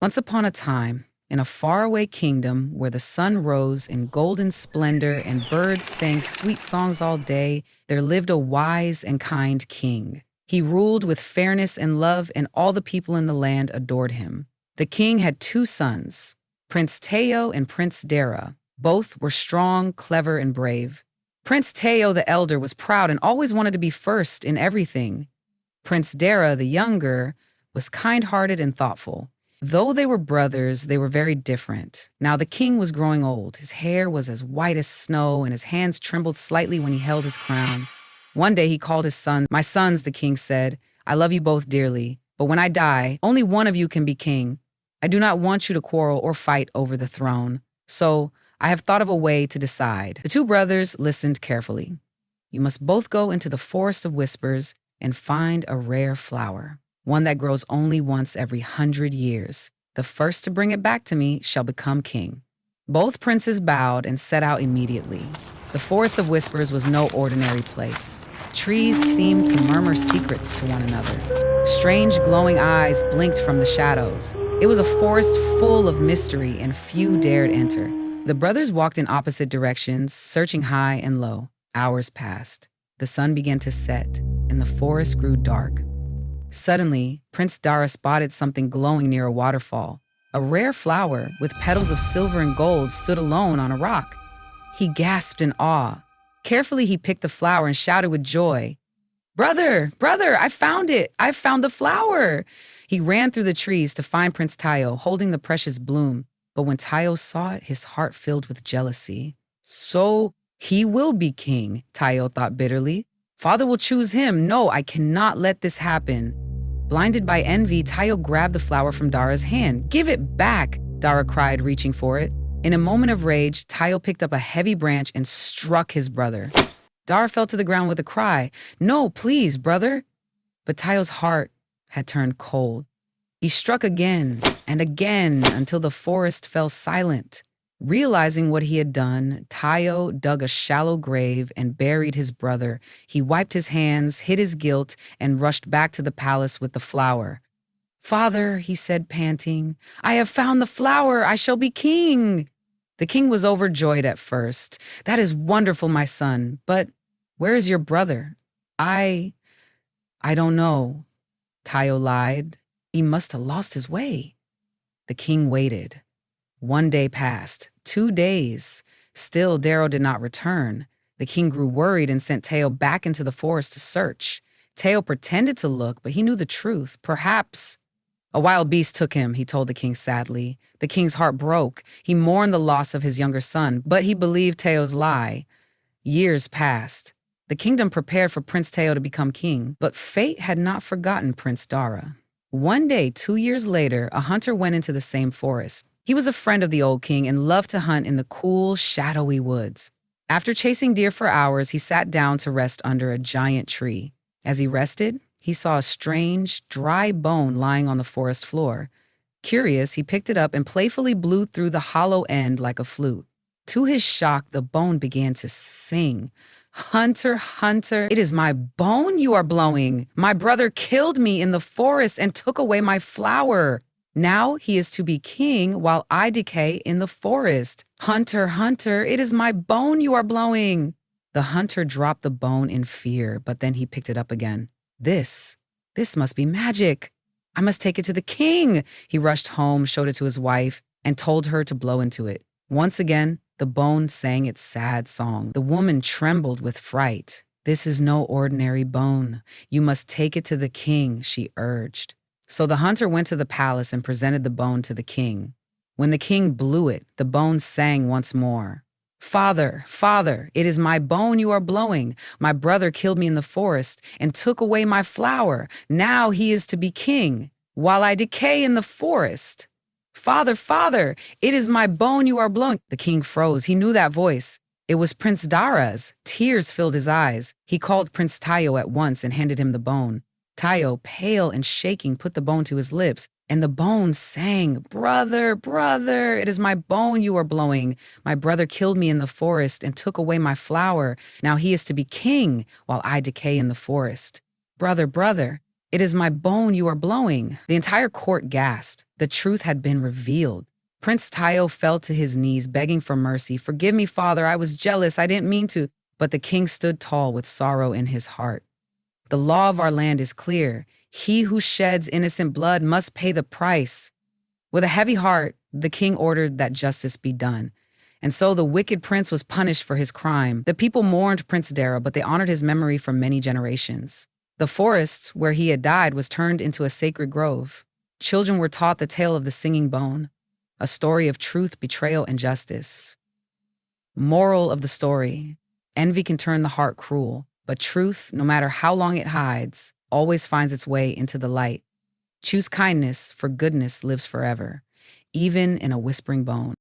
Once upon a time, in a faraway kingdom where the sun rose in golden splendor and birds sang sweet songs all day, there lived a wise and kind king. He ruled with fairness and love, and all the people in the land adored him. The king had two sons, Prince Teo and Prince Dara. Both were strong, clever, and brave. Prince Teo the elder was proud and always wanted to be first in everything. Prince Dara the younger was kind-hearted and thoughtful. Though they were brothers, they were very different. Now the king was growing old. His hair was as white as snow, and his hands trembled slightly when he held his crown. One day he called his sons. "My sons," the king said, "I love you both dearly, but when I die, only one of you can be king. I do not want you to quarrel or fight over the throne. So I have thought of a way to decide." The two brothers listened carefully. "You must both go into the forest of whispers and find a rare flower, one that grows only once every 100 years. The first to bring it back to me shall become king." Both princes bowed and set out immediately. The forest of whispers was no ordinary place. Trees seemed to murmur secrets to one another. Strange glowing eyes blinked from the shadows. It was a forest full of mystery, and few dared enter. The brothers walked in opposite directions, searching high and low. Hours passed. The sun began to set, and the forest grew dark. Suddenly, Prince Dara spotted something glowing near a waterfall. A rare flower with petals of silver and gold stood alone on a rock. He gasped in awe. Carefully, he picked the flower and shouted with joy, "Brother, brother, I found it! I found the flower!" He ran through the trees to find Prince Tayo holding the precious bloom. But when Tayo saw it, his heart filled with jealousy. "So he will be king," Tayo thought bitterly. "Father will choose him. No, I cannot let this happen." Blinded by envy, Tayo grabbed the flower from Dara's hand. "Give it back," Dara cried, reaching for it. In a moment of rage, Tayo picked up a heavy branch and struck his brother. Dara fell to the ground with a cry, "No, please, brother." But Tayo's heart had turned cold. He struck again and again until the forest fell silent. Realizing what he had done, Tayo dug a shallow grave and buried his brother. He wiped his hands, hid his guilt, and rushed back to the palace with the flower. "Father," he said, panting, "I have found the flower. I shall be king." The king was overjoyed at first. "That is wonderful, my son. But where is your brother?" I don't know," Tayo lied. "He must have lost his way." The king waited. 1 day passed, 2 days. Still, Darrow did not return. The king grew worried and sent Teo back into the forest to search. Teo pretended to look, but he knew the truth. Perhaps a wild beast took him, he told the king sadly. The king's heart broke. He mourned the loss of his younger son, but he believed Teo's lie. Years passed. The kingdom prepared for Prince Teo to become king, but fate had not forgotten Prince Dara. One day, 2 years later, a hunter went into the same forest. He was a friend of the old king and loved to hunt in the cool, shadowy woods. After chasing deer for hours, he sat down to rest under a giant tree. As he rested, he saw a strange, dry bone lying on the forest floor. Curious, he picked it up and playfully blew through the hollow end like a flute. To his shock, the bone began to sing. "Hunter, hunter, it is my bone you are blowing. My brother killed me in the forest and took away my flower. Now he is to be king while I decay in the forest. Hunter, hunter, it is my bone you are blowing." The hunter dropped the bone in fear, but then he picked it up again. This must be magic. I must take it to the king." He rushed home, showed it to his wife, and told her to blow into it. Once again, the bone sang its sad song. The woman trembled with fright. "This is no ordinary bone. You must take it to the king," she urged. So the hunter went to the palace and presented the bone to the king. When the king blew it, the bone sang once more. "Father, father, it is my bone you are blowing. My brother killed me in the forest and took away my flower. Now he is to be king, while I decay in the forest. Father, father, it is my bone you are blowing." The king froze. He knew that voice. It was Prince Dara's. Tears filled his eyes. He called Prince Tayo at once and handed him the bone. Tayo, pale and shaking, put the bone to his lips, and the bone sang, "Brother, brother, it is my bone you are blowing. My brother killed me in the forest and took away my flower. Now he is to be king while I decay in the forest. Brother, brother, "It is my bone you are blowing." The entire court gasped. The truth had been revealed. Prince Tayo fell to his knees, begging for mercy. "Forgive me, father. I was jealous. I didn't mean to." But the king stood tall with sorrow in his heart. "The law of our land is clear. He who sheds innocent blood must pay the price." With a heavy heart, the king ordered that justice be done. And so the wicked prince was punished for his crime. The people mourned Prince Dara, but they honored his memory for many generations. The forest where he had died was turned into a sacred grove. Children were taught the tale of the singing bone, a story of truth, betrayal, and justice. Moral of the story: envy can turn the heart cruel, but truth, no matter how long it hides, always finds its way into the light. Choose kindness, for goodness lives forever, even in a whispering bone.